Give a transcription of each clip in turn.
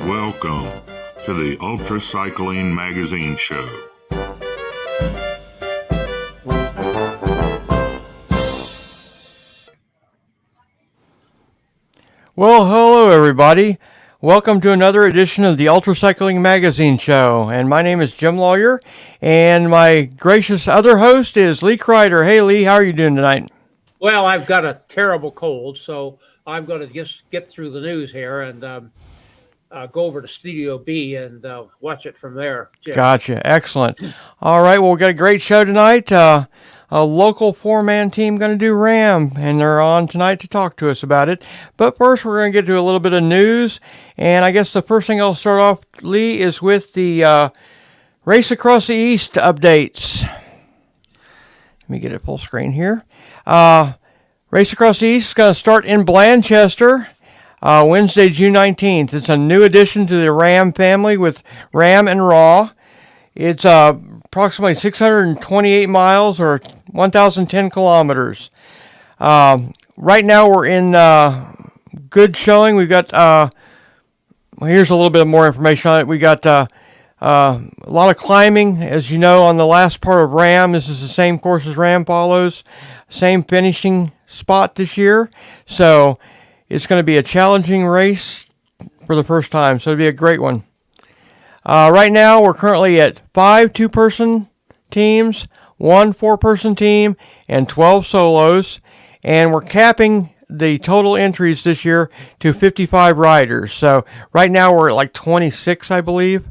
Welcome to the UltraCycling magazine show. Well, hello everybody. Welcome to another edition of the UltraCycling magazine show. And my name is Jim Lawyer, and my gracious other host is Lee Kreider. Hey Lee, how are you doing tonight? Well, I've got a terrible cold, so I'm going to just get through the news here and go over to Studio B and watch it from there. Jim. Gotcha. Excellent. All right. Well, we've got a great show tonight. A local four-man team going to do RAAM, and they're on tonight to talk to us about it. But first, we're going to get to a little bit of news. And I guess the first thing I'll start off, Lee, is with the Race Across the East updates. Let me get it full screen here. Race Across the East is going to start in Blanchester. Wednesday, June 19th. It's a new addition to the RAAM family with RAAM and RAW. It's approximately 628 miles or 1,010 kilometers. Right now we're in good showing. We've got, here's a little bit more information on it. We got a lot of climbing, as you know, on the last part of RAAM. This is the same course as RAAM follows. Same finishing spot this year. So it's going to be a challenging race for the first time, so it'll be a great one. Right now, we're currently at 5 two-person teams, 1 four-person team, and 12 solos, and we're capping the total entries this year to 55 riders. So right now, we're at like 26, I believe.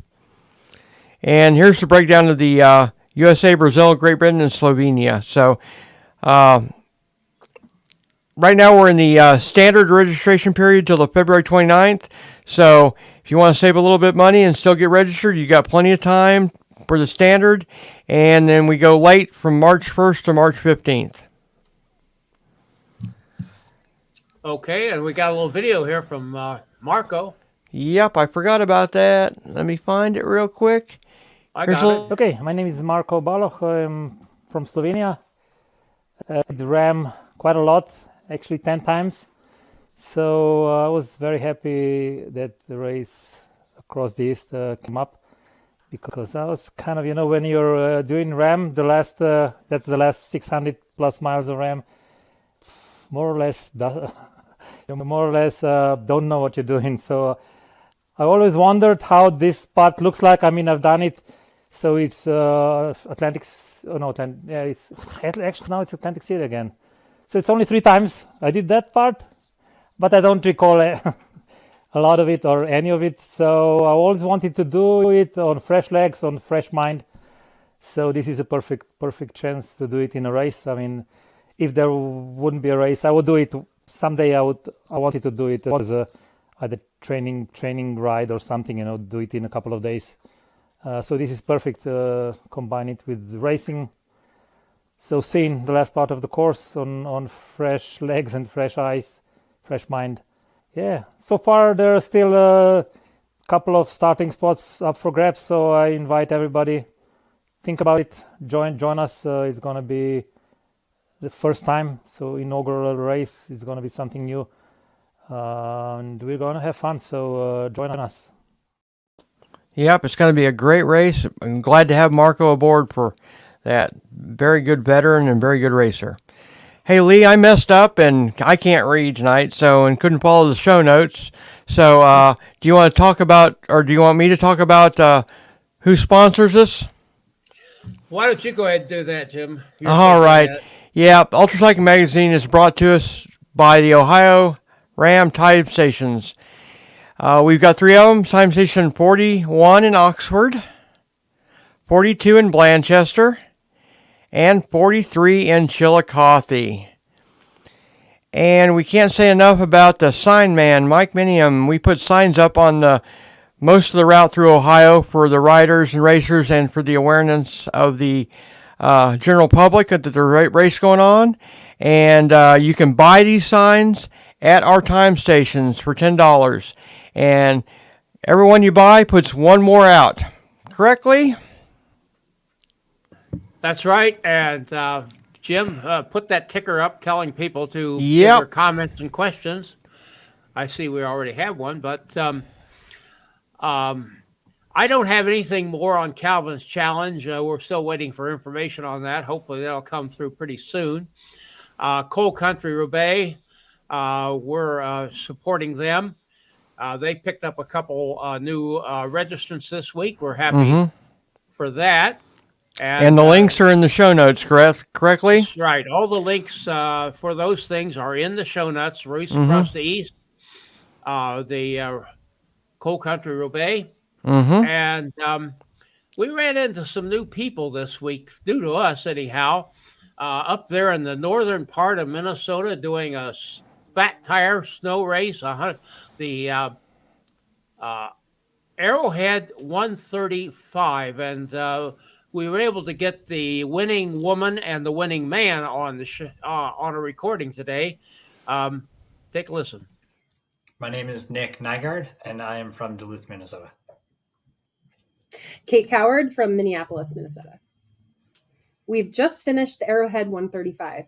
And here's the breakdown of the USA, Brazil, Great Britain, and Slovenia. So right now, we're in the standard registration period till the February 29th. So if you want to save a little bit of money and still get registered, you got plenty of time for the standard. And then we go late from March 1st to March 15th. Okay, and we got a little video here from Marko. Yep, I forgot about that. Let me find it real quick. I got it. Okay, my name is Marko Baloh. I'm from Slovenia. I did RAAM quite a lot. Actually 10 times. So I was very happy that the race across the East came up, because I was kind of, when you're doing RAAM, that's the last 600 plus miles of RAAM, more or less don't know what you're doing. So I always wondered how this part looks like. I mean, I've done it. So it's actually now it's Atlantic City again. So it's only 3 times I did that part, but I don't recall a lot of it or any of it. So I always wanted to do it on fresh legs, on fresh mind. So this is a perfect chance to do it in a race. I mean, if there wouldn't be a race, I would do it someday. I wanted to do it as a training ride or something. Do it in a couple of days. So this is perfect. Combine it with racing. So seeing the last part of the course on fresh legs and fresh eyes, fresh mind. Yeah, so far there are still a couple of starting spots up for grabs. So I invite everybody, think about it, join us. It's going to be the first time. So inaugural race is going to be something new. And we're going to have fun. So join us. Yep, it's going to be a great race. I'm glad to have Marko aboard for that. Very good veteran and very good racer. Hey Lee, I messed up and I can't read tonight, and couldn't follow the show notes. So do you want to talk about, or do you want me to talk about who sponsors us? Why don't you go ahead and do that, Jim? All right. Yeah, UltraCycling magazine is brought to us by the Ohio RAAM Tide Stations. We've got 3 of them. Time station 41 in Oxford, 42 in Blanchester, and 43 in Chillicothe. And we can't say enough about the sign man, Mike Minium. We put signs up on most of the route through Ohio for the riders and racers and for the awareness of the general public that there's a race going on. And you can buy these signs at our time stations for $10. And everyone you buy puts one more out. Correctly? That's right. And Jim, put that ticker up telling people to give Yep. their comments and questions. I see we already have one, but I don't have anything more on Calvin's challenge. We're still waiting for information on that. Hopefully that'll come through pretty soon. Coal Country Roubaix, we're supporting them. They picked up a couple new registrants this week. We're happy for that. And the links are in the show notes, correctly? That's right. All the links for those things are in the show notes. Race Across the East, the Coal Country Roubaix. And we ran into some new people this week, new to us anyhow, up there in the northern part of Minnesota doing a fat tire snow race, the Arrowhead 135. And we were able to get the winning woman and the winning man on the on a recording today. Take a listen. My name is Nick Nygaard, and I am from Duluth, Minnesota. Kate Coward from Minneapolis, Minnesota. We've just finished the Arrowhead 135.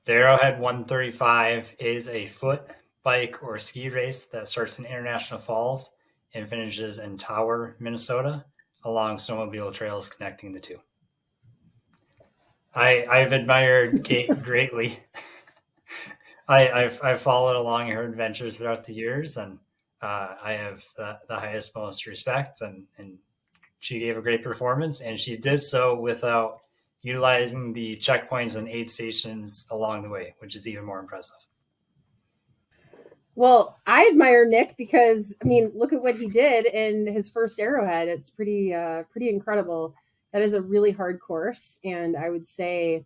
The Arrowhead 135 is a foot, bike, or ski race that starts in International Falls and finishes in Tower, Minnesota, along snowmobile trails connecting the two. I've admired Kate greatly. I've followed along her adventures throughout the years, and I have the highest, most respect, and she gave a great performance, and she did so without utilizing the checkpoints and aid stations along the way, which is even more impressive. Well, I admire Nick because, I mean, look at what he did in his first Arrowhead. It's pretty incredible. That is a really hard course. And I would say,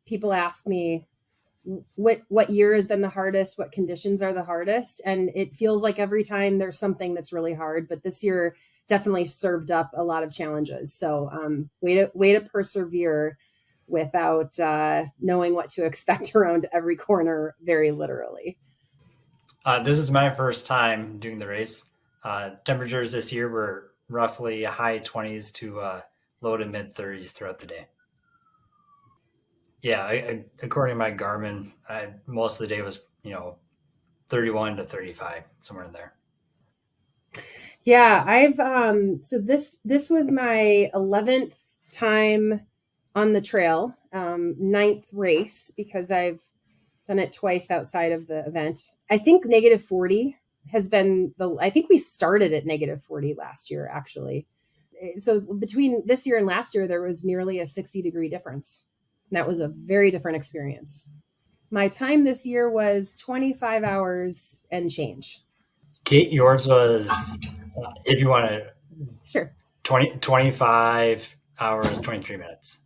people ask me what year has been the hardest, what conditions are the hardest. And it feels like every time there's something that's really hard, but this year definitely served up a lot of challenges. So way to persevere without knowing what to expect around every corner, very literally. This is my first time doing the race. Temperatures this year were roughly high 20s to low to mid 30s throughout the day. Yeah, according to my Garmin, most of the day was, 31 to 35, somewhere in there. Yeah, I've so this was my 11th time on the trail, 9th race, because I've done it twice outside of the event. I think -40 has been I think we started at -40 last year, actually. So between this year and last year, there was nearly a 60-degree difference. And that was a very different experience. My time this year was 25 hours and change. Kate, yours was, if you want to, Sure. 25 hours, 23 minutes.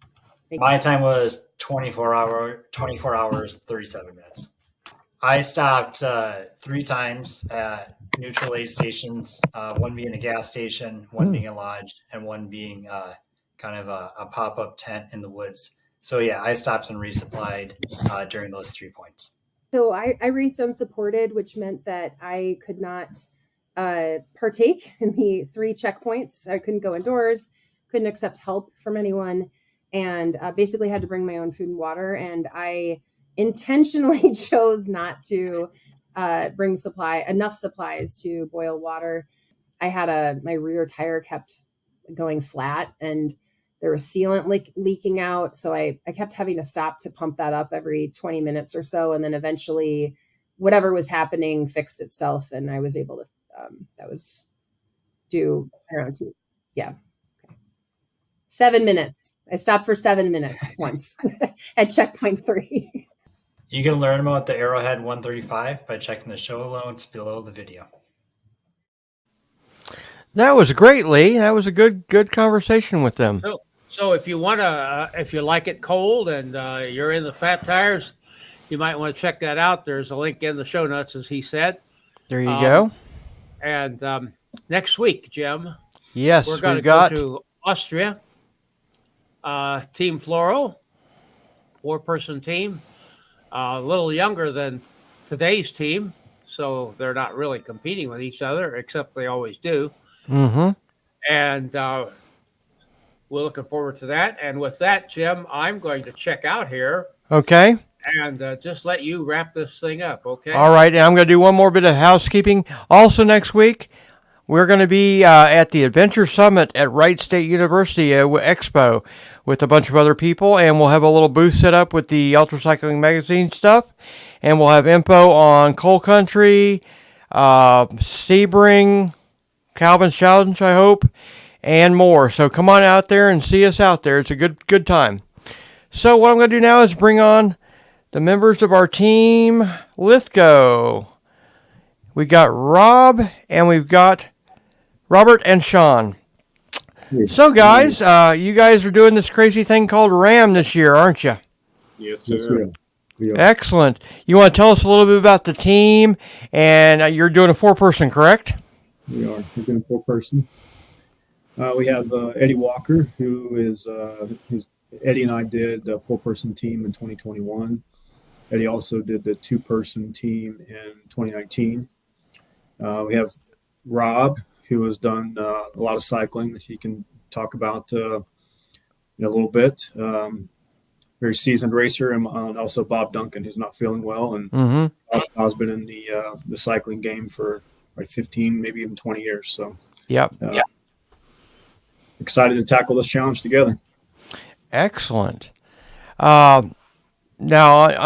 My time was 24 hours, 37 minutes. I stopped 3 times at neutral aid stations, one being a gas station, one being a lodge, and one being kind of a pop-up tent in the woods. So yeah, I stopped and resupplied during those 3 points. So I raced unsupported, which meant that I could not partake in the 3 checkpoints. I couldn't go indoors, couldn't accept help from anyone, and basically had to bring my own food and water. And I intentionally chose not to bring enough supplies to boil water. I had my rear tire kept going flat, and there was sealant leaking out. So I kept having to stop to pump that up every 20 minutes or so. And then eventually whatever was happening fixed itself. And I was able to, that was due around 7 minutes. I stopped for 7 minutes once at checkpoint 3. You can learn about the Arrowhead 135 by checking the show notes below the video. That was great, Lee. That was a good conversation with them. So if you want to, if you like it cold and you're in the fat tires, you might want to check that out. There's a link in the show notes, as he said. There you go. And next week, Jim, yes, we're going to go to Austria. Team Floro, 4-person team, a little younger than today's team, so they're not really competing with each other, except they always do. Mm-hmm. And we're looking forward to that. And with that, Jim, I'm going to check out here. Okay. And just let you wrap this thing up, okay? All right, and I'm going to do one more bit of housekeeping. Also next week, we're going to be at the Adventure Summit at Wright State University Expo with a bunch of other people, and we'll have a little booth set up with the UltraCycling magazine stuff, and we'll have info on Coal Country, Sebring, Calvin Challenge, I hope, and more. So come on out there and see us out there. It's a good time. So what I'm going to do now is bring on the members of our team, Lithko. We got Rob, and we've got Robert and Sean. So guys, you guys are doing this crazy thing called RAAM this year, aren't you? Yes, sir. We are. Excellent. You want to tell us a little bit about the team, and you're doing a 4-person, correct? We are. We're doing 4-person. We have Eddie Walker, who is Eddie and I did a 4-person team in 2021. Eddie also did the 2-person team in 2019. We have Rob, who has done a lot of cycling that he can talk about in a little bit. Very seasoned racer, and also Bob Duncan, who's not feeling well, and Bob's been in the cycling game for like 15, maybe even 20 years. So, excited to tackle this challenge together. Excellent. Now,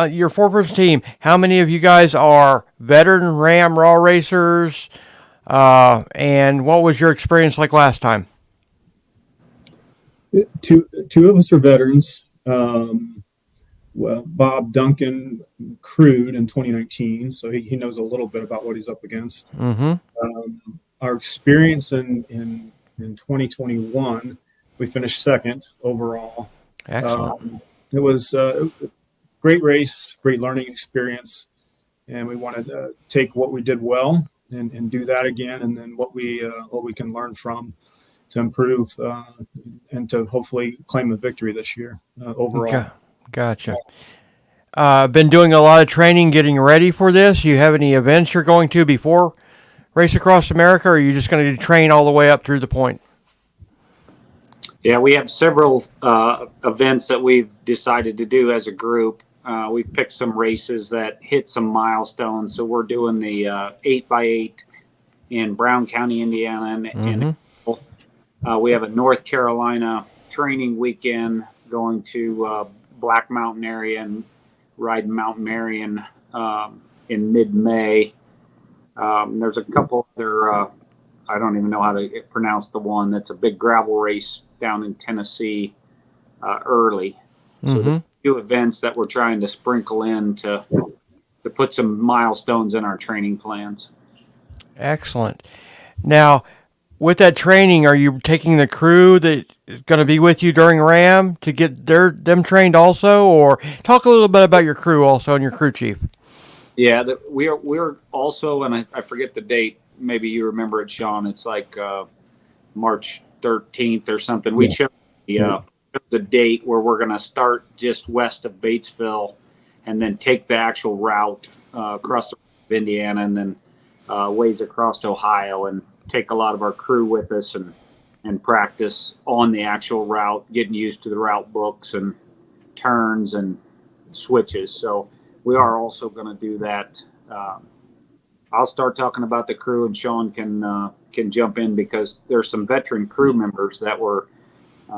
your 4-person team, how many of you guys are veteran RAAM raw racers? And what was your experience like last time? Two of us are veterans. Well, Bob Duncan crewed in 2019, so he knows a little bit about what he's up against. Our experience in 2021, we finished second overall. Excellent. It was a great race, great learning experience, and we wanted to take what we did well and do that again, and then what we can learn from to improve and to hopefully claim a victory this year overall. Okay. Gotcha. Been doing a lot of training, getting ready for this. You have any events you're going to before Race Across America, or are you just going to train all the way up through the point? Yeah, we have several events that we've decided to do as a group. We've picked some races that hit some milestones. So we're doing the 8x8 in Brown County, Indiana. And we have a North Carolina training weekend going to Black Mountain area and riding Mount Marion in mid-May. There's a couple other, I don't even know how to pronounce the one. That's a big gravel race down in Tennessee early. So the few events that we're trying to sprinkle in to put some milestones in our training plans. Excellent. Now, with that training, are you taking the crew that is going to be with you during RAAM to get them trained also? Or talk a little bit about your crew also and your crew chief. Yeah, we're also, and I forget the date. Maybe you remember it, Sean. It's like March 13th or something. We chose the date where we're going to start just west of Batesville and then take the actual route across Indiana and then ways across to Ohio and take a lot of our crew with us and practice on the actual route, getting used to the route books and turns and switches. So we are also going to do that. I'll start talking about the crew, and Sean can jump in because there's some veteran crew members that were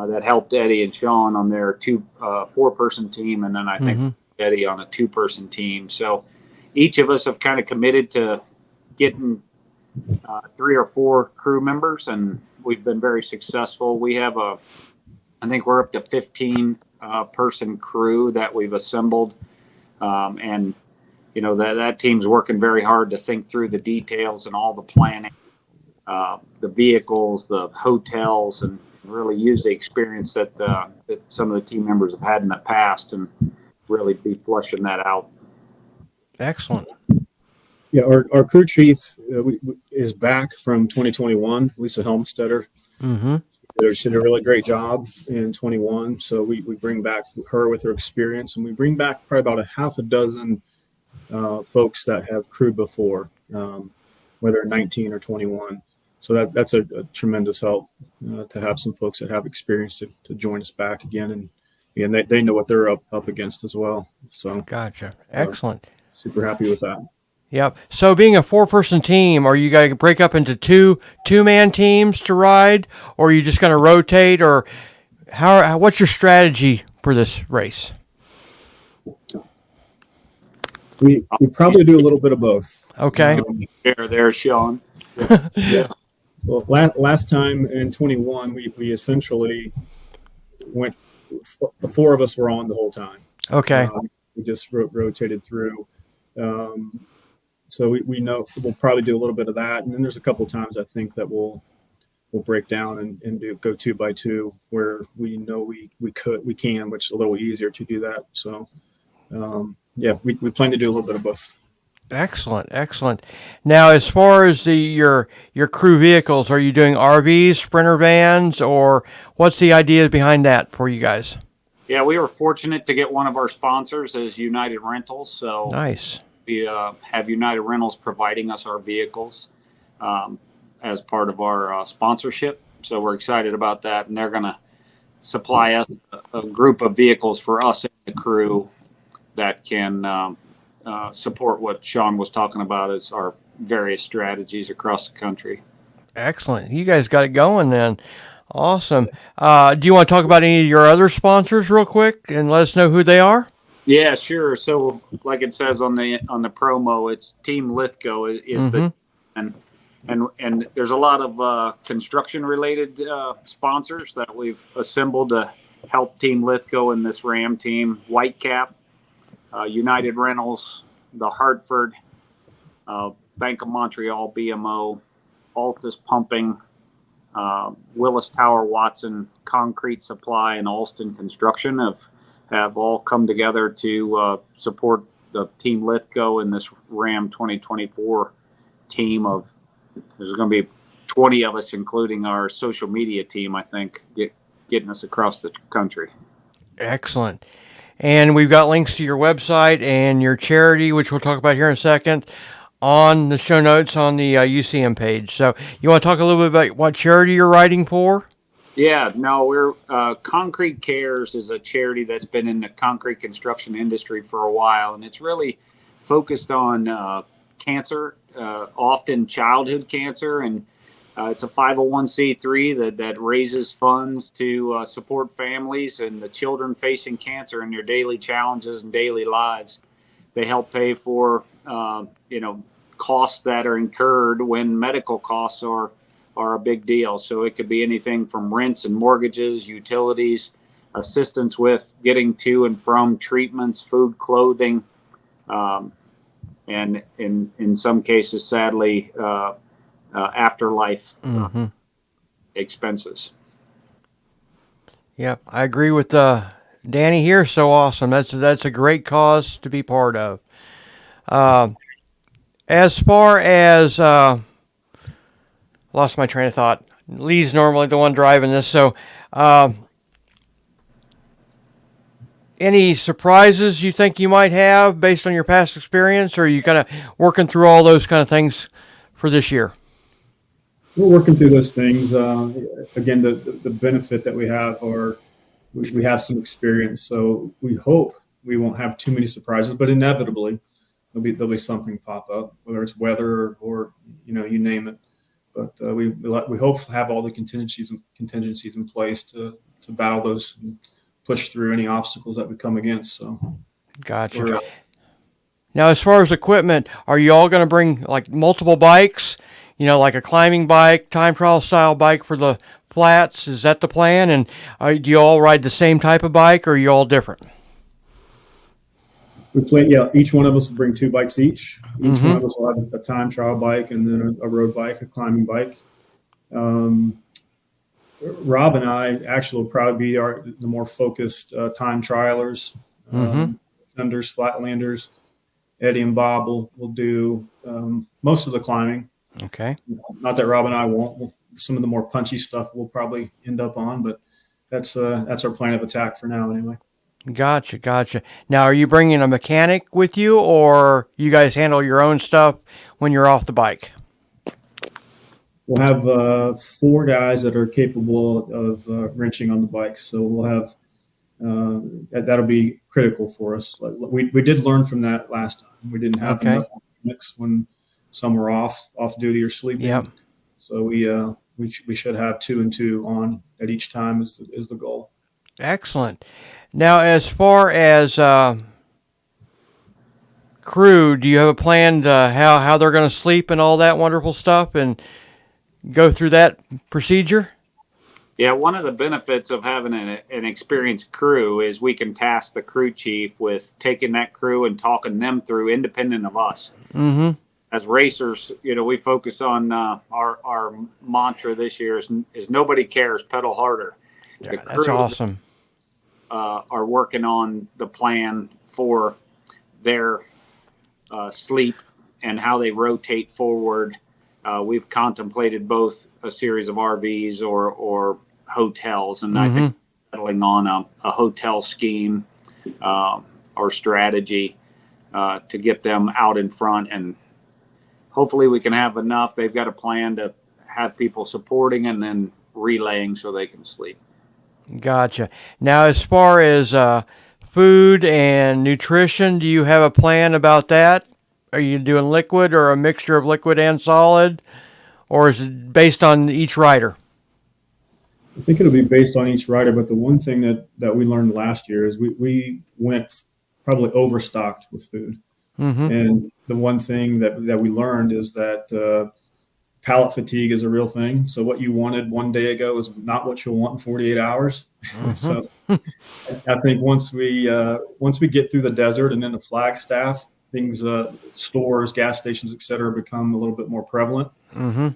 that helped Eddie and Sean on their 4-person team, and then I think Eddie on a 2-person team. So each of us have kind of committed to getting 3 or 4 crew members, and we've been very successful. We have I think we're up to 15 person crew that we've assembled. And that team's working very hard to think through the details and all the planning, the vehicles, the hotels, and really use the experience that some of the team members have had in the past and really be flushing that out. Excellent. Yeah, our crew chief is back from 2021, Lisa Helmstetter. Mm-hmm. She did a really great job in 21. So we bring back her with her experience, and we bring back probably about a half a dozen folks that have crewed before, whether 19 or 21. So that's a tremendous help to have some folks that have experience to join us back again. And they know what they're up against as well. So Gotcha. Excellent. Super happy with that. Yep. So being a 4-person team, are you going to break up into two-man teams to ride, or are you just going to rotate, or what's your strategy for this race? We probably do a little bit of both. Okay. There, Sean. Yeah. Well, last time in 21, we essentially went. The 4 of us were on the whole time. Okay. We just rotated through. So we know we'll probably do a little bit of that, and then there's a couple of times I think that we'll break down and go 2 by 2 where we know we can, which is a little easier to do that. So we plan to do a little bit of both. Excellent. Now, as far as your crew vehicles, are you doing RVs, Sprinter vans, or what's the idea behind that for you guys? Yeah, we were fortunate to get one of our sponsors as United Rentals. So nice. We have United Rentals providing us our vehicles as part of our sponsorship. So we're excited about that, and they're going to supply us a group of vehicles for us and the crew that can support what Sean was talking about as our various strategies across the country. Excellent. You guys got it going then. Awesome. Do you want to talk about any of your other sponsors real quick and let us know who they are? Yeah, sure. So like it says on the promo, it's Team Lithko is the and there's a lot of construction related sponsors that we've assembled to help Team Lithko and this RAM team. Whitecap, United Rentals, the Hartford, Bank of Montreal, BMO, Altus Pumping, Willis Tower Watson Concrete Supply, and Alston Construction have all come together to support the Team Lithko and this RAM 2024 team of, there's going to be 20 of us, including our social media team, I think, getting us across the country. Excellent. And we've got links to your website and your charity, which we'll talk about here in a second, on the show notes on the UCM page. So you want to talk a little bit about what charity you're writing for? Yeah, no, we're Concrete Cares is a charity that's been in the concrete construction industry for a while, and it's really focused on cancer, often childhood cancer, and it's a 501c3 that raises funds to support families and the children facing cancer in their daily challenges and daily lives. They help pay for costs that are incurred when medical costs are a big deal. So it could be anything from rents and mortgages, utilities, assistance with getting to and from treatments, food, clothing, and in some cases, sadly, afterlife expenses. Yep, I agree with Danny here. So awesome. That's a great cause to be part of. As far as lost my train of thought. Lee's normally the one driving this, so any surprises you think you might have based on your past experience, or are you kind of working through all those kind of things for this year? We're working through those things. Again, the benefit that we have are we have some experience, so we hope we won't have too many surprises, but inevitably there'll be something pop up, whether it's weather or you name it. But we hope to have all the contingencies in place to battle those and push through any obstacles that we come against. So, gotcha. Now, as far as equipment, are you all going to bring like multiple bikes? Like a climbing bike, time trial style bike for the flats. Is that the plan? And do you all ride the same type of bike, or are you all different? We play. Yeah, each one of us will bring 2 bikes each. Each one of us will have a time trial bike and then a road bike, a climbing bike. Rob and I actually will probably be the more focused time trialers, ascenders, flatlanders. Eddie and Bob will do most of the climbing. Okay. Not that Rob and I won't. Some of the more punchy stuff we'll probably end up on, but that's our plan of attack for now, anyway. Gotcha. Now, are you bringing a mechanic with you, or you guys handle your own stuff when you're off the bike? We'll have 4 guys that are capable of wrenching on the bikes, so we'll have that'll be critical for us. We did learn from that last time. We didn't have enough mechanics when some were off duty or sleeping. Yep. So we should have 2 and 2 on at each time is the goal. Excellent. Now, as far as crew, do you have a plan to how they're going to sleep and all that wonderful stuff, and go through that procedure? Yeah, one of the benefits of having an experienced crew is we can task the crew chief with taking that crew and talking them through independent of us. Mm-hmm. As racers, we focus on our mantra this year is nobody cares, pedal harder. Yeah, that's awesome. Are working on the plan for their sleep and how they rotate forward. We've contemplated both a series of RVs or hotels, and I think settling on a hotel scheme or strategy to get them out in front, and hopefully we can have enough. They've got a plan to have people supporting and then relaying so they can sleep. Gotcha. Now, as far as food and nutrition, do you have a plan about that? Are you doing liquid or a mixture of liquid and solid, or is it based on each rider? I think it'll be based on each rider, but the one thing that we learned last year is we went probably overstocked with food. And the one thing that we learned is that palate fatigue is a real thing. So what you wanted one day ago is not what you'll want in 48 hours. So I think once we get through the desert and then the Flagstaff, things, stores, gas stations, et cetera, become a little bit more prevalent. So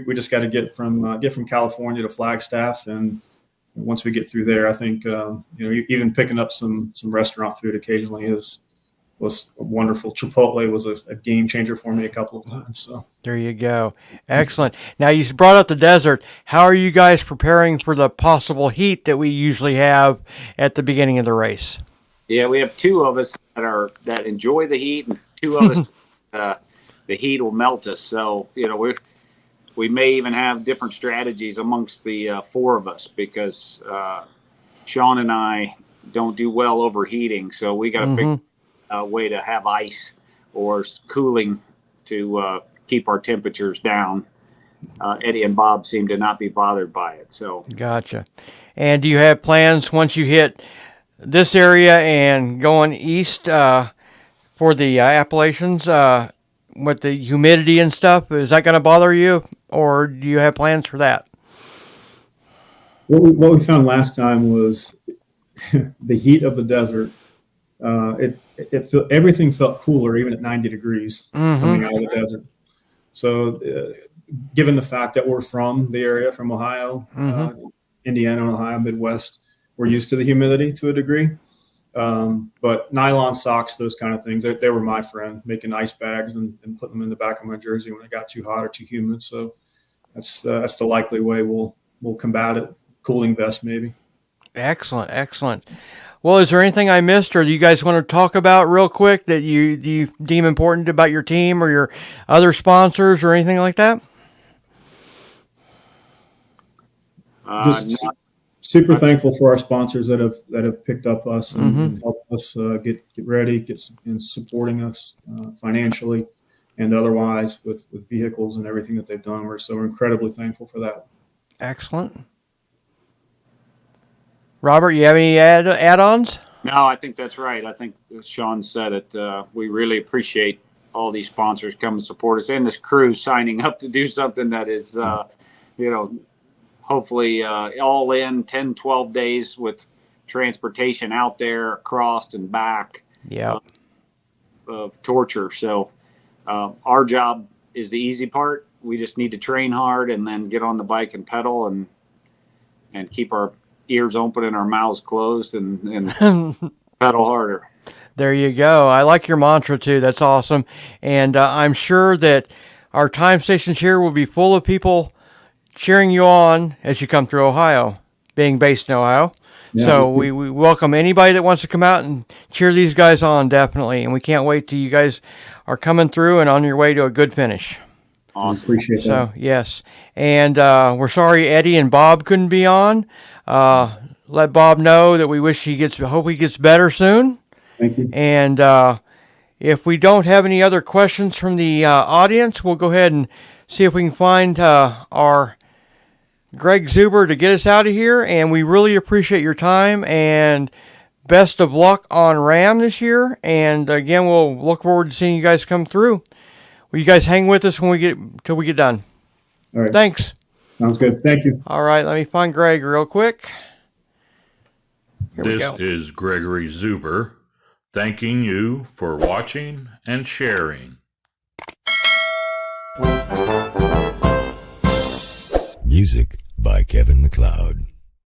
we just got to get from California to Flagstaff, and once we get through there, I think even picking up some restaurant food occasionally was wonderful. Chipotle was a game changer for me a couple of times. So there you go. Excellent. Now, you brought up the desert. How are you guys preparing for the possible heat that we usually have at the beginning of the race? Yeah, we have 2 of us that enjoy the heat, and 2 of us the heat will melt us. So we may even have different strategies amongst the 4 of us, because Sean and I don't do well overheating. So we got to figure a way to have ice or cooling to keep our temperatures down. Eddie and Bob seem to not be bothered by it. So gotcha. And do you have plans once you hit this area and going east for the Appalachians with the humidity and stuff? Is that going to bother you, or do you have plans for that? What we found last time was the heat of the desert. Everything felt cooler even at 90 degrees coming out of the desert. So given the fact that we're from the area, from Ohio, Indiana, Ohio, Midwest, we're used to the humidity to a degree. But nylon socks, those kind of things, they were my friend, making ice bags and putting them in the back of my jersey when it got too hot or too humid. So that's the likely way we'll combat it. Cooling vest, maybe. Excellent. Well, is there anything I missed, or do you guys want to talk about real quick that you deem important about your team or your other sponsors or anything like that? Super thankful for our sponsors that have picked up us and helped us get ready, and supporting us financially and otherwise with vehicles and everything that they've done. We're so incredibly thankful for that. Excellent. Robert, you have any add-ons? No, I think that's right. I think Sean said it. We really appreciate all these sponsors come and support us, and this crew signing up to do something that is, hopefully all in 10, 12 days with transportation out there, across and back. Yeah. of torture. So our job is the easy part. We just need to train hard and then get on the bike and pedal and keep our ears open and our mouths closed and pedal harder. There you go. I like your mantra too. That's awesome. And I'm sure that our time stations here will be full of people cheering you on as you come through Ohio, being based in Ohio. Yeah, so we welcome anybody that wants to come out and cheer these guys on, definitely. And we can't wait till you guys are coming through and on your way to a good finish. Awesome. Appreciate that. So, yes. And we're sorry Eddie and Bob couldn't be on. Let Bob know that we hope he gets better soon. Thank you. And if we don't have any other questions from the audience, we'll go ahead and see if we can find our Greg Zuber to get us out of here. And we really appreciate your time and best of luck on RAAM this year. And again, we'll look forward to seeing you guys come through. Will you guys hang with us till we get done? All right. Thanks. Sounds good. Thank you. All right. Let me find Greg real quick. Here we This go. is Gregory Zuber, thanking you for watching and sharing. Music by Kevin MacLeod.